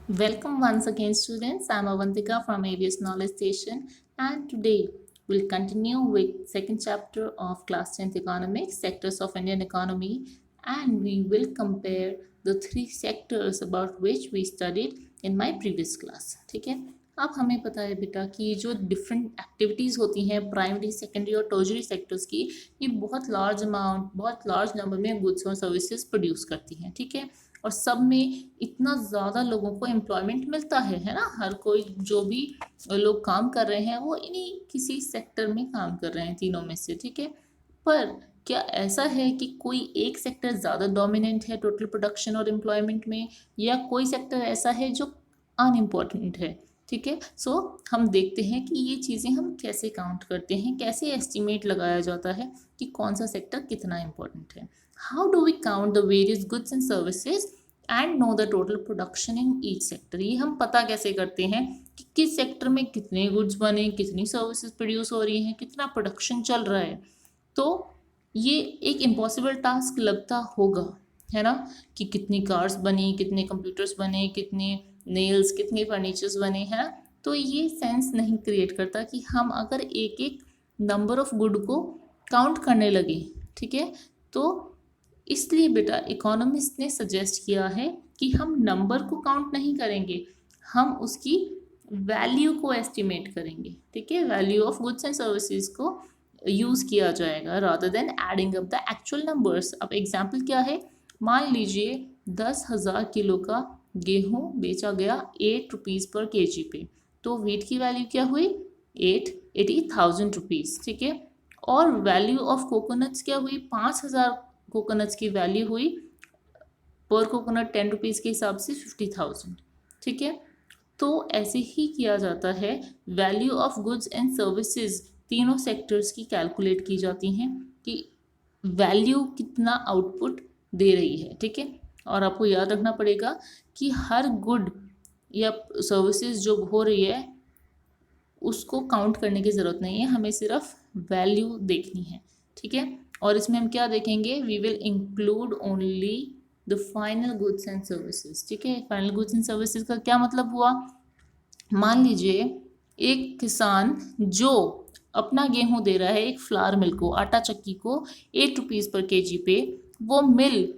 Welcome once again, students. I'm Avantika from ABS Knowledge Station, and today we'll continue with second chapter of Class 10th Economics, Sectors of Indian Economy, and we will compare the three sectors about which we studied in my previous class. ठीक है, अब हमें पता है बेटा कि जो different activities होती हैं प्राइमरी, सेकेंडरी और टर्शरी सेक्टर्स की, ये बहुत लार्ज नंबर में गुड्स और सर्विसेज प्रोड्यूस करती हैं. ठीक है, और सब में इतना ज़्यादा लोगों को एम्प्लॉयमेंट मिलता है ना. हर कोई जो भी लोग काम कर रहे हैं वो इन्हीं किसी सेक्टर में काम कर रहे हैं तीनों में से. ठीक है, पर क्या ऐसा है कि कोई एक सेक्टर ज़्यादा डोमिनेंट है टोटल प्रोडक्शन और एम्प्लॉयमेंट में, या कोई सेक्टर ऐसा है जो अनइम्पॉर्टेंट है. ठीक है, सो हम देखते हैं कि ये चीज़ें हम कैसे काउंट करते हैं, कैसे एस्टिमेट लगाया जाता है कि कौन सा सेक्टर कितना इम्पोर्टेंट है. How do we count the various goods and services and know the total production in each sector? ये हम पता कैसे करते हैं कि किस सेक्टर में कितने गुड्स बने, कितनी सर्विसेज प्रोड्यूस हो रही हैं, कितना प्रोडक्शन चल रहा है. तो ये एक इम्पॉसिबल टास्क लगता होगा, है ना, कि कितनी कार्स बनी, कितने कंप्यूटर्स बने, कितने नेल्स, कितने फर्नीचर्स बने, है ना. तो ये सेंस नहीं क्रिएट करता कि हम अगर एक एक नंबर ऑफ गुड को काउंट करने लगे. ठीक है, तो इसलिए बेटा इकोनॉमिस्ट ने सजेस्ट किया है कि हम नंबर को काउंट नहीं करेंगे, हम उसकी वैल्यू को एस्टिमेट करेंगे. ठीक है, value of goods and services को यूज़ किया जाएगा rather than adding up the actual numbers. अब एग्जाम्पल क्या है, मान लीजिए 10,000 किलो का गेहूँ बेचा गया 8 रुपीज़ पर केजी पे, तो वीट की वैल्यू क्या हुई 80,000 रुपीज़. ठीक है, और वैल्यू ऑफ कोकोनट्स क्या हुई, 5,000 कोकोनट्स की वैल्यू हुई पर कोकोनट 10 रुपीज़ के हिसाब से 50,000. ठीक है, तो ऐसे ही किया जाता है. Value of goods and services तीनों सेक्टर्स की कैलकुलेट की जाती हैं कि वैल्यू कितना आउटपुट दे रही है. ठीक है, और आपको याद रखना पड़ेगा कि हर गुड या सर्विसेज जो हो रही है उसको काउंट करने की ज़रूरत नहीं है, हमें सिर्फ वैल्यू देखनी है. ठीक है, और इसमें हम क्या देखेंगे, we will include only the final goods and services. ठीक है, फाइनल गुड्स एंड सर्विसेज का क्या मतलब हुआ, मान लीजिए एक किसान जो अपना गेहूं दे रहा है एक फ्लावर मिल को, आटा चक्की को 8 रुपीज़ पर केजी पे, वो मिल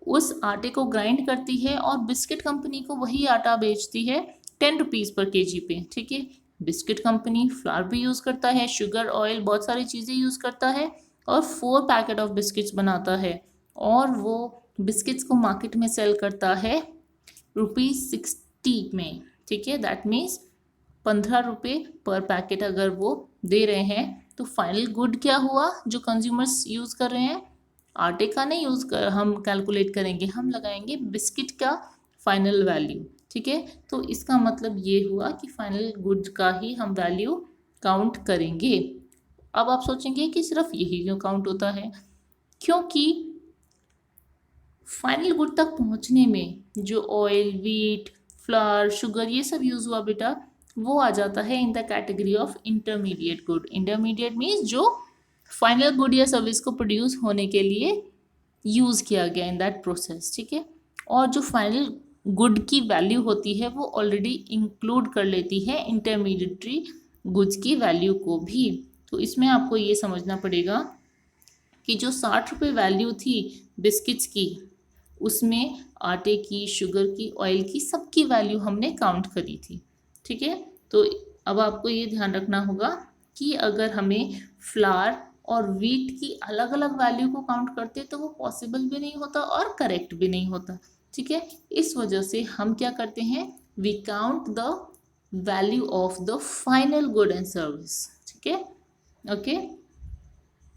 उस आटे को ग्राइंड करती है और बिस्किट कंपनी को वही आटा बेचती है 10 रुपीज़ पर केजी पे. ठीक है, बिस्किट कंपनी फ्लावर भी यूज़ करता है, शुगर, ऑयल, बहुत सारी चीज़ें यूज़ करता है और 4 पैकेट ऑफ बिस्किट्स बनाता है, और वो बिस्किट्स को मार्केट में सेल करता है ₹60 में. ठीक है, दैट मीन्स 15 रुपये पर पैकेट अगर वो दे रहे हैं, तो फाइनल गुड क्या हुआ जो कंज्यूमर्स यूज़ कर रहे हैं, आटे का नहीं यूज़ कर हम कैलकुलेट करेंगे, हम लगाएंगे बिस्किट का फाइनल वैल्यू. ठीक है, तो इसका मतलब ये हुआ कि फाइनल गुड का ही हम वैल्यू काउंट करेंगे. अब आप सोचेंगे कि सिर्फ यही क्यों काउंट होता है, क्योंकि फाइनल गुड तक पहुंचने में जो ऑयल, वीट, फ्लावर, शुगर ये सब यूज़ हुआ बेटा, वो आ जाता है in the category of intermediate good. Intermediate means जो फाइनल गुड या सर्विस को प्रोड्यूस होने के लिए यूज़ किया गया इन दैट प्रोसेस. ठीक है, और जो फाइनल गुड की वैल्यू होती है वो ऑलरेडी इंक्लूड कर लेती है इंटरमीडिएटरी गुड्स की वैल्यू को भी. तो इसमें आपको ये समझना पड़ेगा कि जो 60 रुपये वैल्यू थी बिस्किट्स की, उसमें आटे की, शुगर की, ऑयल की, सबकी वैल्यू हमने काउंट करी थी. ठीक है, तो अब आपको ये ध्यान रखना होगा कि अगर हमें फ्लावर और वीट की अलग अलग वैल्यू को काउंट करते तो वो पॉसिबल भी नहीं होता और करेक्ट भी नहीं होता. ठीक है, इस वजह से हम क्या करते हैं, we count the value of the final good and service. ठीक है, ओके,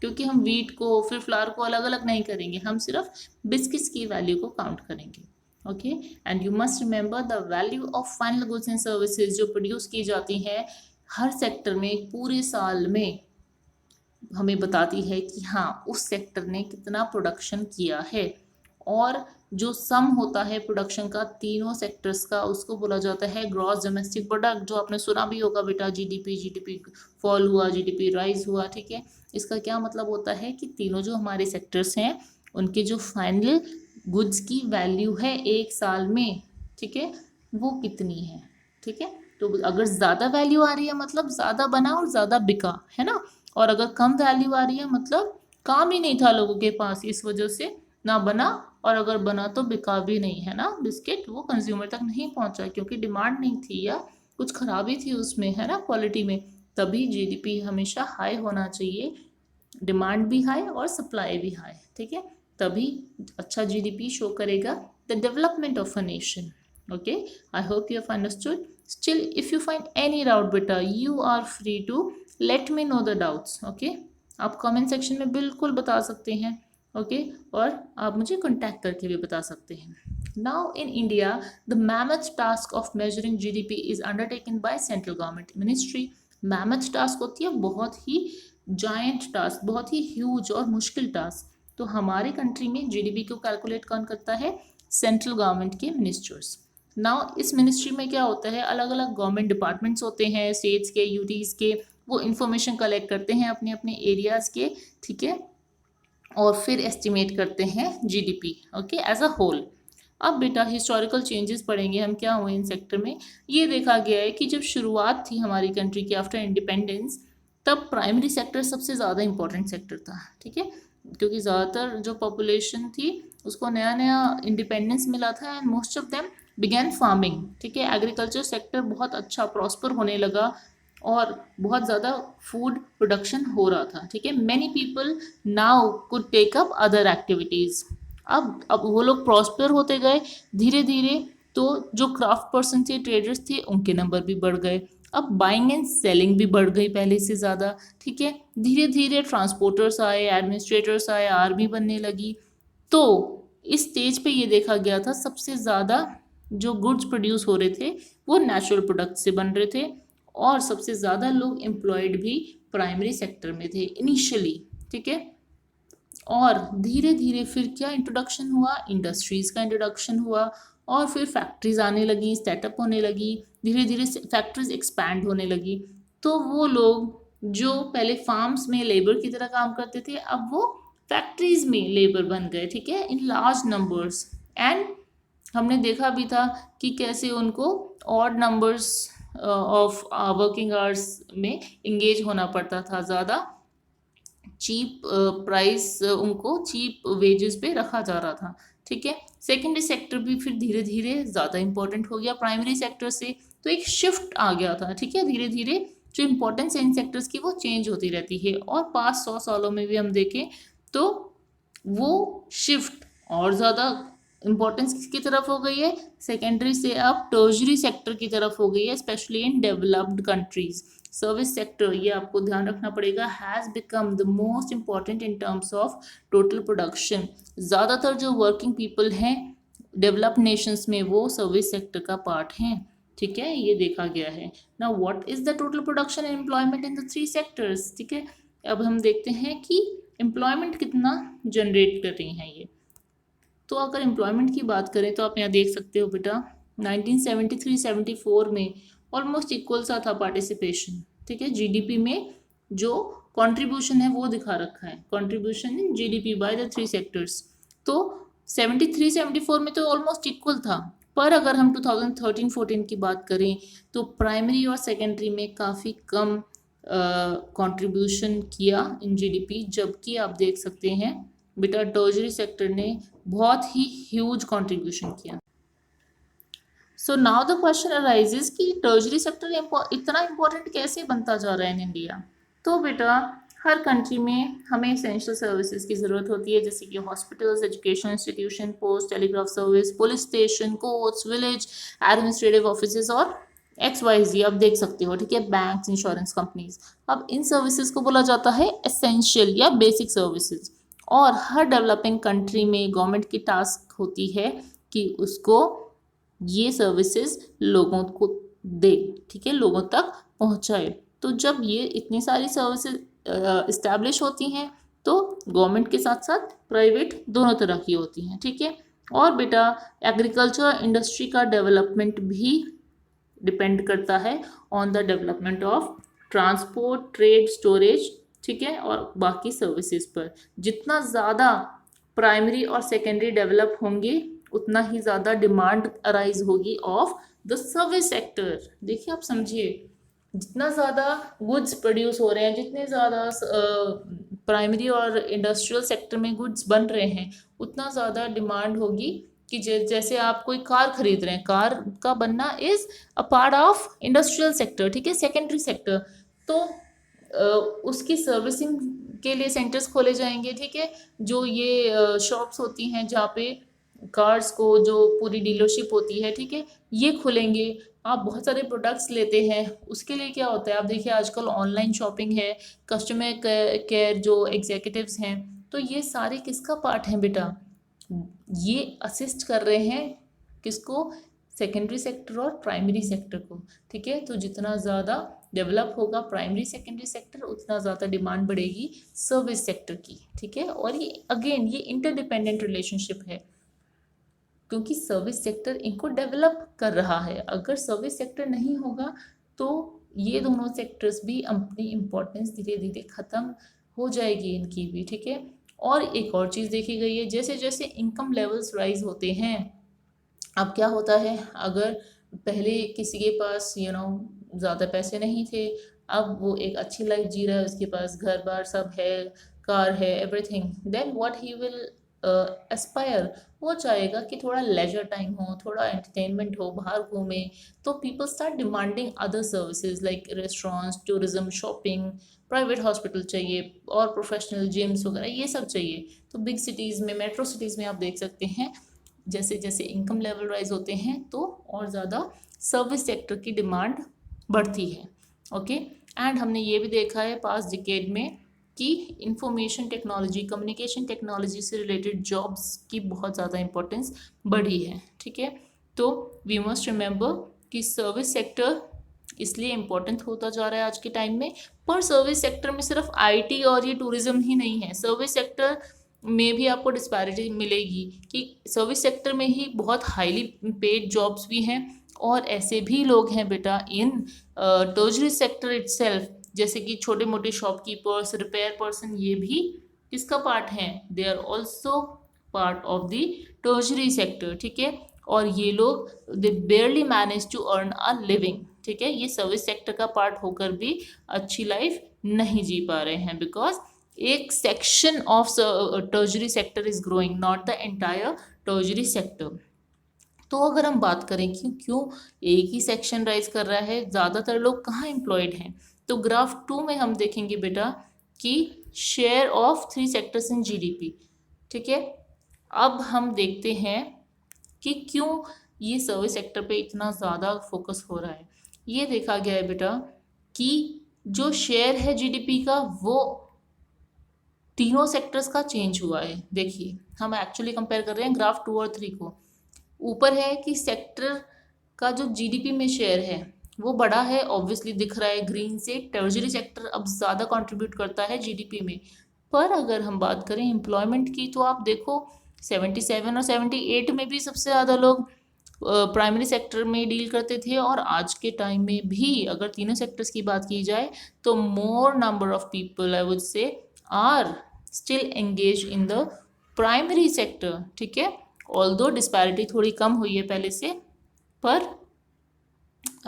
क्योंकि हम वीट को फिर फ्लावर को अलग अलग नहीं करेंगे, हम सिर्फ बिस्किट्स की वैल्यू को काउंट करेंगे. Okay, and you must remember the value of final goods and services जो प्रोड्यूस की जाती हैं हर सेक्टर में पूरे साल में, हमें बताती है कि हाँ उस सेक्टर ने कितना प्रोडक्शन किया है. और जो सम होता है प्रोडक्शन का तीनों सेक्टर्स का, उसको बोला जाता है ग्रॉस डोमेस्टिक प्रोडक्ट, जो आपने सुना भी होगा बेटा, जीडीपी फॉल हुआ, जीडीपी राइज हुआ. ठीक है, इसका क्या मतलब होता है कि तीनों जो हमारे सेक्टर्स हैं उनके जो फाइनल गुड्स की वैल्यू है एक साल में, ठीक है, वो कितनी है, ठीक है। तो अगर ज़्यादा वैल्यू आ रही है मतलब ज़्यादा बना और ज़्यादा बिका, है ना। और अगर कम वैल्यू आ रही है मतलब काम ही नहीं था लोगों के पास, इस वजह से ना बना, और अगर बना तो बिका भी नहीं, है ना। बिस्किट वो कंज्यूमर तक नहीं पहुंचा क्योंकि डिमांड नहीं थी या कुछ खराबी थी उसमें, है ना, क्वालिटी में। तभी जीडीपी हमेशा हाई होना चाहिए, डिमांड भी हाई और सप्लाई भी हाई, ठीक है। तभी अच्छा जीडीपी शो करेगा the development of a nation. Okay, I hope you have understood. Still if you find any doubt बेटा, you are free to let me know the doubts. Okay, आप comment section में बिल्कुल बता सकते हैं। Okay, और आप मुझे कॉन्टैक्ट करके भी बता सकते हैं। Now in India the mammoth task of measuring GDP is undertaken by central government ministry. Mammoth task होती है बहुत ही जायंट टास्क, बहुत ही ह्यूज और मुश्किल टास्क। तो हमारे कंट्री में जीडीपी को कैलकुलेट कौन करता है? सेंट्रल गवर्नमेंट के मिनिस्टर्स। नाउ इस मिनिस्ट्री में क्या होता है, अलग अलग गवर्नमेंट डिपार्टमेंट्स होते हैं, स्टेट्स के, यूटीज के, वो इंफॉर्मेशन कलेक्ट करते हैं अपने अपने एरियाज के, ठीक है, और फिर एस्टिमेट करते हैं GDP, okay, as a whole. अब बेटा हिस्टोरिकल चेंजेस पढ़ेंगे हम, क्या हुए इन सेक्टर में। ये देखा गया है कि जब शुरुआत थी हमारी कंट्री की आफ्टर इंडिपेंडेंस, तब प्राइमरी सेक्टर सबसे ज़्यादा इंपॉर्टेंट सेक्टर था, ठीक है, क्योंकि ज़्यादातर जो पॉपुलेशन थी उसको नया नया इंडिपेंडेंस मिला था and most of them began farming, ठीक है। एग्रीकल्चर सेक्टर बहुत अच्छा प्रॉस्पर होने लगा और बहुत ज़्यादा फूड प्रोडक्शन हो रहा था, ठीक है। Many people now could take up other activities. अब वो लोग प्रॉस्पर होते गए धीरे धीरे, तो जो क्राफ्ट पर्सन थे, ट्रेडर्स थे, उनके नंबर भी बढ़ गए। अब बाइंग एंड सेलिंग भी बढ़ गई पहले से ज़्यादा, ठीक है। धीरे धीरे ट्रांसपोर्टर्स आए, एडमिनिस्ट्रेटर्स आए, आर्मी बनने लगी। तो इस स्टेज पे ये देखा गया था सबसे ज़्यादा जो गुड्स प्रोड्यूस हो रहे थे वो नेचुरल प्रोडक्ट से बन रहे थे, और सबसे ज़्यादा लोग एम्प्लॉयड भी प्राइमरी सेक्टर में थे इनिशियली, ठीक है। और धीरे धीरे फिर क्या इंट्रोडक्शन हुआ, इंडस्ट्रीज़ का इंट्रोडक्शन हुआ, और फिर फैक्ट्रीज आने लगी, स्टार्टअप होने लगी, धीरे धीरे फैक्ट्रीज एक्सपैंड होने लगी। तो वो लोग जो पहले फार्म्स में लेबर की तरह काम करते थे, अब वो फैक्ट्रीज में लेबर बन गए, ठीक है, इन लार्ज नंबर्स। एंड हमने देखा भी था कि कैसे उनको odd numbers of working hours में इंगेज होना पड़ता था, ज़्यादा चीप प्राइस उनको चीप वेजेस पे रखा जा रहा था, ठीक है। सेकेंडरी सेक्टर भी फिर धीरे धीरे ज़्यादा इंपॉर्टेंट हो गया प्राइमरी सेक्टर से, तो एक शिफ्ट आ गया था, ठीक है। धीरे धीरे जो इंपॉर्टेंस है इन सेक्टर्स की वो चेंज होती रहती है, और पास्ट 100 सालों में भी हम देखें तो वो शिफ्ट और ज़्यादा इम्पोर्टेंस किसकी तरफ हो गई है, सेकेंडरी से अब टर्शरी सेक्टर की तरफ हो गई है, specially in developed countries. Service sector, ये आपको ध्यान रखना पड़ेगा, has become the most important in terms of total production. ज़्यादातर जो वर्किंग पीपल हैं डेवलप्ड नेशंस में वो सर्विस सेक्टर का पार्ट हैं, ठीक है, ये देखा गया है। Now what is the total production and employment in the three sectors, ठीक है। अब हम देखते हैं कि एम्प्लॉयमेंट कितना जनरेट कर रही हैं ये। तो अगर एम्प्लॉयमेंट की बात करें तो आप यहाँ देख सकते हो बेटा 1973-74 में ऑलमोस्ट इक्वल सा था पार्टिसिपेशन, ठीक है। जीडीपी में जो कंट्रीब्यूशन है वो दिखा रखा है, contribution in GDP by the three sectors. तो 73-74 में तो ऑलमोस्ट इक्वल था, पर अगर हम 2013-14 की बात करें तो प्राइमरी और सेकेंडरी में काफ़ी कम कंट्रीब्यूशन किया इन जीडीपी, जबकि आप देख सकते हैं बेटा टर्शरी सेक्टर ने बहुत ही ह्यूज कंट्रीब्यूशन किया। So now the question arises कि टर्शरी सेक्टर इतना इम्पोर्टेंट कैसे बनता जा रहा है इन इंडिया। तो बेटा हर कंट्री में हमें एसेंशियल सर्विसेज की ज़रूरत होती है, जैसे कि hospitals, education institution, post, telegraph service, police station, courts, village administrative offices और XYZ आप देख सकते हो, ठीक है, बैंक्स, इंश्योरेंस कंपनीज। अब इन सर्विसेज को बोला जाता है एसेंशियल या बेसिक सर्विसेज, और हर डेवलपिंग कंट्री में गवर्नमेंट की टास्क होती है कि उसको ये सर्विसेज लोगों को दे, ठीक है, लोगों तक पहुंचाए। तो जब ये इतनी सारी सर्विसेज इस्टेब्लिश होती हैं तो गवर्नमेंट के साथ साथ प्राइवेट दोनों तरह की होती हैं, ठीक है। और बेटा एग्रीकल्चर इंडस्ट्री का डेवलपमेंट भी डिपेंड करता है on the development of transport, trade, storage, ठीक है, और बाकी सर्विसेज पर। जितना ज़्यादा प्राइमरी और सेकेंडरी डेवलप होंगे उतना ही ज़्यादा डिमांड अराइज होगी ऑफ द सर्विस सेक्टर, देखिए आप समझिए, जितना ज़्यादा गुड्स प्रोड्यूस हो रहे हैं, जितने ज़्यादा प्राइमरी और इंडस्ट्रियल सेक्टर में गुड्स बन रहे हैं, उतना ज़्यादा डिमांड होगी कि जैसे आप कोई कार खरीद रहे हैं, कार का बनना is a part of industrial sector, ठीक है, सेकेंडरी सेक्टर। तो उसकी सर्विसिंग के लिए सेंटर्स खोले जाएंगे, ठीक है, जो ये शॉप्स होती हैं जहाँ पे कार्स को जो पूरी डीलरशिप होती है, ठीक है, ये खुलेंगे। आप बहुत सारे प्रोडक्ट्स लेते हैं, उसके लिए क्या होता है, आप देखिए आजकल ऑनलाइन शॉपिंग है, कस्टमर केयर जो एग्जीक्यूटिव्स हैं, तो ये सारे किसका पार्ट हैं बेटा, ये असिस्ट कर रहे हैं किसको, सेकेंडरी सेक्टर और प्राइमरी सेक्टर को, ठीक है। तो जितना ज़्यादा डेवलप होगा प्राइमरी सेकेंडरी सेक्टर, उतना ज़्यादा डिमांड बढ़ेगी सर्विस सेक्टर की, ठीक है। और ये अगेन ये इंटरडिपेंडेंट रिलेशनशिप है, क्योंकि सर्विस सेक्टर इनको डेवलप कर रहा है। अगर सर्विस सेक्टर नहीं होगा तो ये दोनों सेक्टर्स भी अपनी इम्पोर्टेंस धीरे धीरे ख़त्म हो जाएगी इनकी भी, ठीक है। और एक और चीज़ देखी गई है, जैसे जैसे इनकम लेवल्स राइज होते हैं, अब क्या होता है, अगर पहले किसी के पास ज़्यादा पैसे नहीं थे, अब वो एक अच्छी लाइफ जी रहा है, उसके पास घर बार सब है, कार है, everything, then what he will aspire, वो चाहेगा कि थोड़ा लेजर टाइम हो, थोड़ा एंटरटेनमेंट हो, बाहर घूमे। तो people start demanding other services like restaurants, tourism, shopping, private hospital चाहिए और प्रोफेशनल जिम्स वगैरह, ये सब चाहिए। तो बिग सिटीज़ में, मेट्रो सिटीज़ में आप देख सकते हैं, जैसे जैसे इनकम लेवल राइज होते हैं तो और ज़्यादा सर्विस सेक्टर की डिमांड बढ़ती है, ओके। एंड हमने ये भी देखा है पास्ट डिकेड में कि इंफॉर्मेशन टेक्नोलॉजी, कम्युनिकेशन टेक्नोलॉजी से रिलेटेड जॉब्स की बहुत ज़्यादा इंपॉर्टेंस बढ़ी है, ठीक है। तो वी मस्ट रिमेंबर कि सर्विस सेक्टर इसलिए इम्पोर्टेंट होता जा रहा है आज के टाइम में, पर सर्विस सेक्टर में सिर्फ आईटी और ये टूरिज्म ही नहीं है, सर्विस सेक्टर में भी आपको डिस्पैरिटी मिलेगी कि सर्विस सेक्टर में ही बहुत हाईली पेड जॉब्स भी हैं, और ऐसे भी लोग हैं बेटा इन टर्शरी सेक्टर इटसेल्फ, जैसे कि छोटे मोटे शॉपकीपर्स, रिपेयर पर्सन, ये भी किसका पार्ट हैं, they are also part of the tertiary sector, ठीक है। और ये लोग they barely manage to earn a living, ठीक है, ये सर्विस सेक्टर का पार्ट होकर भी अच्छी लाइफ नहीं जी पा रहे हैं, बिकॉज एक section of tertiary sector is growing, not the entire tertiary sector. तो अगर हम बात करें कि क्यों एक ही सेक्शन राइज कर रहा है, ज़्यादातर लोग कहाँ एम्प्लॉयड हैं, तो ग्राफ 2 में हम देखेंगे बेटा कि share of 3 sectors in GDP, ठीक है। अब हम देखते हैं कि क्यों ये सर्विस सेक्टर पे इतना ज़्यादा फोकस हो रहा है। ये देखा गया है बेटा कि जो शेयर है जीडीपी का, वो तीनों सेक्टर्स का चेंज हुआ है। देखिए हम एक्चुअली कंपेयर कर रहे हैं ग्राफ 2 और 3 को। ऊपर है कि सेक्टर का जो जीडीपी में शेयर है वो बड़ा है, ऑब्वियसली दिख रहा है ग्रीन से, टर्शरी सेक्टर अब ज़्यादा कंट्रीब्यूट करता है जीडीपी में। पर अगर हम बात करें एम्प्लॉयमेंट की, तो आप देखो 77 और 78 में भी सबसे ज़्यादा लोग प्राइमरी सेक्टर में डील करते थे, और आज के टाइम में भी अगर तीनों सेक्टर्स की बात की जाए तो more number of people I would say are still engage in the primary sector, ठीक है। ऑल्दो डिस्पैरिटी थोड़ी कम हुई है पहले से, पर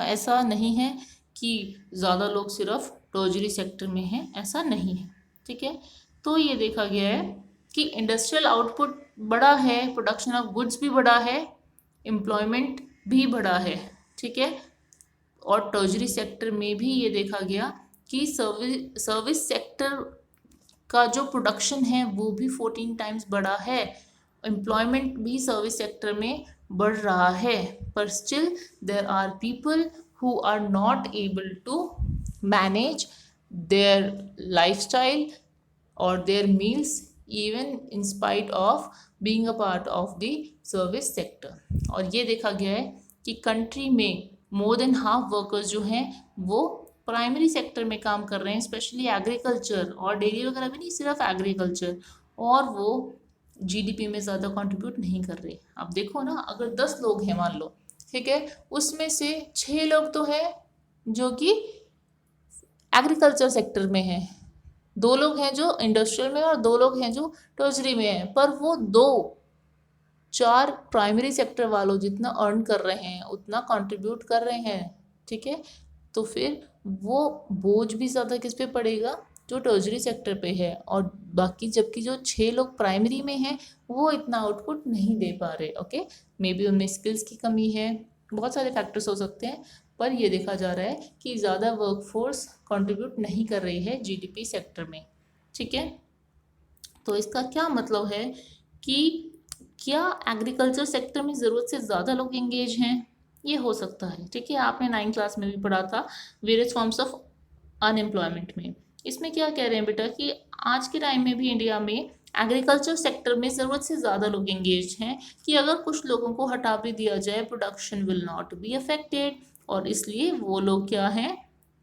ऐसा नहीं है कि ज़्यादा लोग सिर्फ टर्शरी सेक्टर में हैं, ऐसा नहीं है, ठीक है। तो ये देखा गया है कि इंडस्ट्रियल आउटपुट बड़ा है, प्रोडक्शन ऑफ गुड्स भी बड़ा है, एम्प्लॉयमेंट भी बढ़ा है, ठीक है। और टर्शरी सेक्टर में भी ये देखा गया कि सर्विस सेक्टर का जो प्रोडक्शन है वो भी 14 टाइम्स बढ़ा है, एम्प्लॉयमेंट भी सर्विस सेक्टर में बढ़ रहा है, पर still there are people who are not able to manage their lifestyle और their meals even in spite of being a part of the service sector. और ये देखा गया है कि कंट्री में मोर देन हाफ वर्कर्स जो हैं वो प्राइमरी सेक्टर में काम कर रहे हैं, स्पेशली एग्रीकल्चर, और डेयरी वगैरह भी नहीं, सिर्फ एग्रीकल्चर, और वो जीडीपी में ज़्यादा कंट्रीब्यूट नहीं कर रहे। अब देखो ना, अगर 10 लोग हैं मान लो, ठीक है, उसमें से 6 लोग तो हैं जो कि एग्रीकल्चर सेक्टर में हैं, 2 लोग हैं जो इंडस्ट्रियल में, और 2 लोग हैं जो टर्शरी में हैं, पर वो 2 4 प्राइमरी सेक्टर वालों जितना अर्न कर रहे हैं उतना कंट्रीब्यूट कर रहे हैं, ठीक है, तो फिर वो बोझ भी ज़्यादा किस पे पड़ेगा, जो टर्जरी सेक्टर पे है। और बाकी जबकि जो 6 लोग प्राइमरी में हैं वो इतना आउटपुट नहीं दे पा रहे। ओके, मे बी उनमें स्किल्स की कमी है, बहुत सारे फैक्टर्स हो सकते हैं, पर ये देखा जा रहा है कि ज़्यादा वर्कफोर्स कंट्रीब्यूट नहीं कर रही है जीडीपी सेक्टर में, ठीक है। तो इसका क्या मतलब है कि क्या एग्रीकल्चर सेक्टर में ज़रूरत से ज़्यादा लोग एंगेज हैं, ये हो सकता है, ठीक है। आपने 9th क्लास में भी पढ़ा था वेरियस फॉर्म्स ऑफ अनएम्प्लॉयमेंट में। इसमें क्या कह रहे हैं बेटा कि आज के टाइम में भी इंडिया में एग्रीकल्चर सेक्टर में ज़रूरत से ज़्यादा लोग एंगेज हैं कि अगर कुछ लोगों को हटा भी दिया जाए production will not be affected, और इसलिए वो लोग क्या हैं,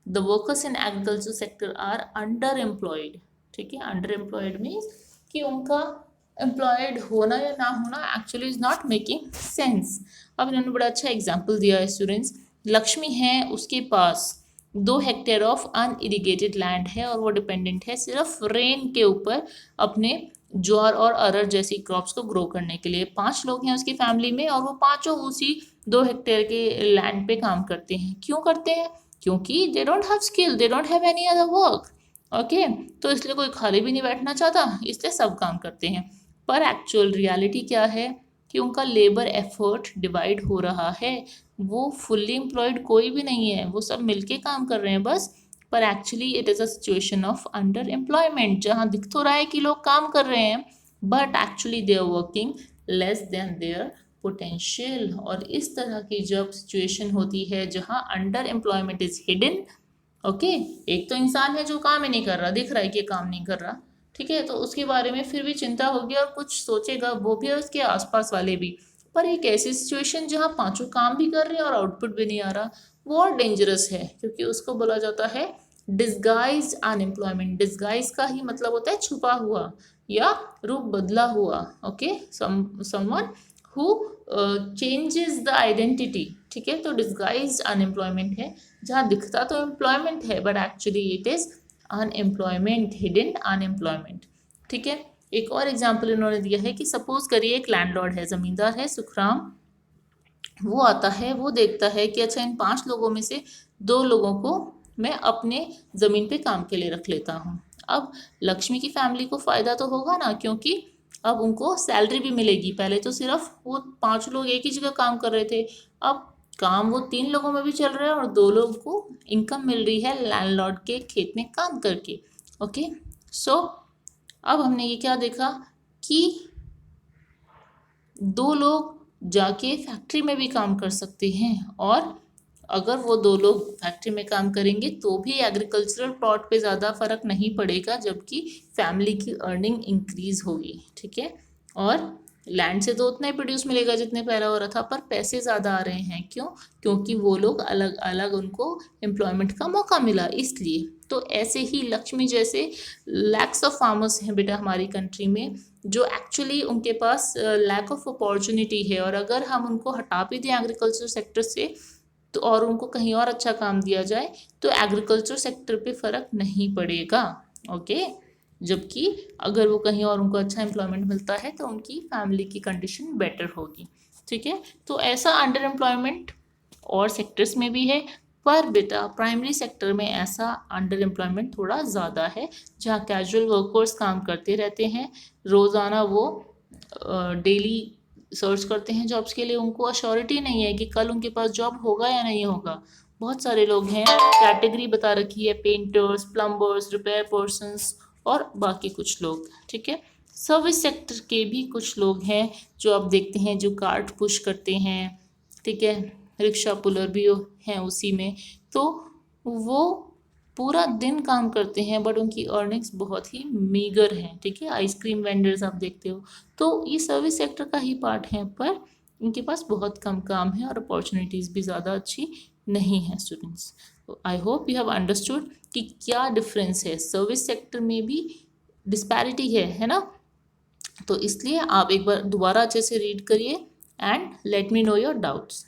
the workers in agriculture sector are under employed, ठीक है। अंडर एम्प्लॉयड मीन्स कि उनका एम्प्लॉयड होना या ना होना actually is not making sense. अब इन्होंने बड़ा अच्छा एग्जाम्पल दिया है स्टूडेंट्स। लक्ष्मी है, उसके पास 2 हेक्टेयर ऑफ अनइरिगेटेड लैंड है और वो डिपेंडेंट है सिर्फ रेन के ऊपर अपने ज्वार और अरहर जैसी क्रॉप्स को ग्रो करने के लिए। 5 लोग हैं उसकी फैमिली में और वो पांचों उसी 2 हेक्टेयर के लैंड पे काम करते हैं। क्यों करते हैं? क्योंकि they don't have skill, they don't have any other work. Okay, तो इसलिए कोई खाली भी नहीं बैठना चाहता, इसलिए सब काम करते हैं। पर एक्चुअल रियलिटी क्या है कि उनका लेबर एफर्ट डिवाइड हो रहा है, वो फुल्ली एम्प्लॉयड कोई भी नहीं है, वो सब मिलके काम कर रहे हैं बस। पर actually it is a situation of under employment, जहाँ दिख तो रहा है कि लोग काम कर रहे हैं but actually they are working less than their potential. और इस तरह की जब सिचुएशन होती है जहाँ under employment is hidden, okay, एक तो इंसान है जो काम ही नहीं कर रहा, दिख रहा है कि काम नहीं कर रहा, ठीक है, तो उसके बारे में फिर भी चिंता होगी और कुछ सोचेगा वो भी और उसके आसपास वाले भी। पर एक ऐसी सिचुएशन जहाँ पांचों काम भी कर रहे हैं और आउटपुट भी नहीं आ रहा, वो और डेंजरस है, क्योंकि उसको बोला जाता है डिस्गाइज अनएम्प्लॉयमेंट। डिस्गाइज का ही मतलब होता है छुपा हुआ या रूप बदला हुआ। Okay, someone who changes the identity, ठीक है। तो डिस्गाइज अनएम्प्लॉयमेंट है जहाँ दिखता तो एम्प्लॉयमेंट है but actually it is unemployment, hidden unemployment, ठीक है। एक और एग्जाम्पल इन्होंने दिया है कि सपोज करिए एक लैंडलॉर्ड है, जमींदार है सुखराम, वो आता है, वो देखता है कि अच्छा इन 5 लोगों में से 2 लोगों को मैं अपने ज़मीन पे काम के लिए रख लेता हूँ। अब लक्ष्मी की फैमिली को फ़ायदा तो होगा ना, क्योंकि अब उनको सैलरी भी मिलेगी। पहले तो सिर्फ वो 5 लोग एक ही जगह काम कर रहे थे, अब काम वो 3 लोगों में भी चल रहा है और 2 लोगों को इनकम मिल रही है लैंडलॉर्ड के खेत में काम करके। ओके, सो अब हमने ये क्या देखा कि 2 लोग जाके फैक्ट्री में भी काम कर सकते हैं, और अगर वो 2 लोग फैक्ट्री में काम करेंगे तो भी एग्रीकल्चरल प्लॉट पे ज़्यादा फर्क नहीं पड़ेगा, जबकि फैमिली की अर्निंग इंक्रीज होगी, ठीक है। और लैंड से तो उतना ही प्रोड्यूस मिलेगा जितने पहले हो रहा था, पर पैसे ज़्यादा आ रहे हैं। क्यों? क्योंकि वो लोग अलग अलग उनको एम्प्लॉयमेंट का मौका मिला, इसलिए। तो ऐसे ही लक्ष्मी जैसे लैक्स ऑफ फार्मर्स हैं बेटा हमारी कंट्री में, जो एक्चुअली उनके पास लैक ऑफ अपॉर्चुनिटी है, और अगर हम उनको हटा भी दें एग्रीकल्चर सेक्टर से तो और उनको कहीं और अच्छा काम दिया जाए तो एग्रीकल्चर सेक्टर पे फ़र्क नहीं पड़ेगा। ओके, जबकि अगर वो कहीं और उनको अच्छा एम्प्लॉयमेंट मिलता है तो उनकी फैमिली की कंडीशन बेटर होगी, ठीक है। तो ऐसा अंडर एम्प्लॉयमेंट और सेक्टर्स में भी है, पर बेटा प्राइमरी सेक्टर में ऐसा अंडर एम्प्लॉयमेंट थोड़ा ज़्यादा है, जहाँ कैजुअल वर्कर्स काम करते रहते हैं, रोज़ाना वो डेली सर्च करते हैं जॉब्स के लिए, उनको अश्योरिटी नहीं है कि कल उनके पास जॉब होगा या नहीं होगा। बहुत सारे लोग हैं, कैटेगरी बता रखी है, पेंटर्स, प्लम्बर्स, रिपेयर पर्सन्स और बाकी कुछ लोग, ठीक है। सर्विस सेक्टर के भी कुछ लोग हैं जो आप देखते हैं जो कार्ट पुश करते हैं, ठीक है, रिक्शा पुलर भी हैं उसी में, तो वो पूरा दिन काम करते हैं बट उनकी अर्निंग्स बहुत ही मीगर हैं, ठीक है। आइसक्रीम वेंडर्स आप देखते हो, तो ये सर्विस सेक्टर का ही पार्ट है, पर इनके पास बहुत कम काम है और अपॉर्चुनिटीज़ भी ज़्यादा अच्छी नहीं है students. I hope you have understood कि क्या डिफरेंस है, सर्विस सेक्टर में भी डिस्पैरिटी है ना। तो इसलिए आप एक बार दोबारा अच्छे से रीड करिए and let me know your doubts.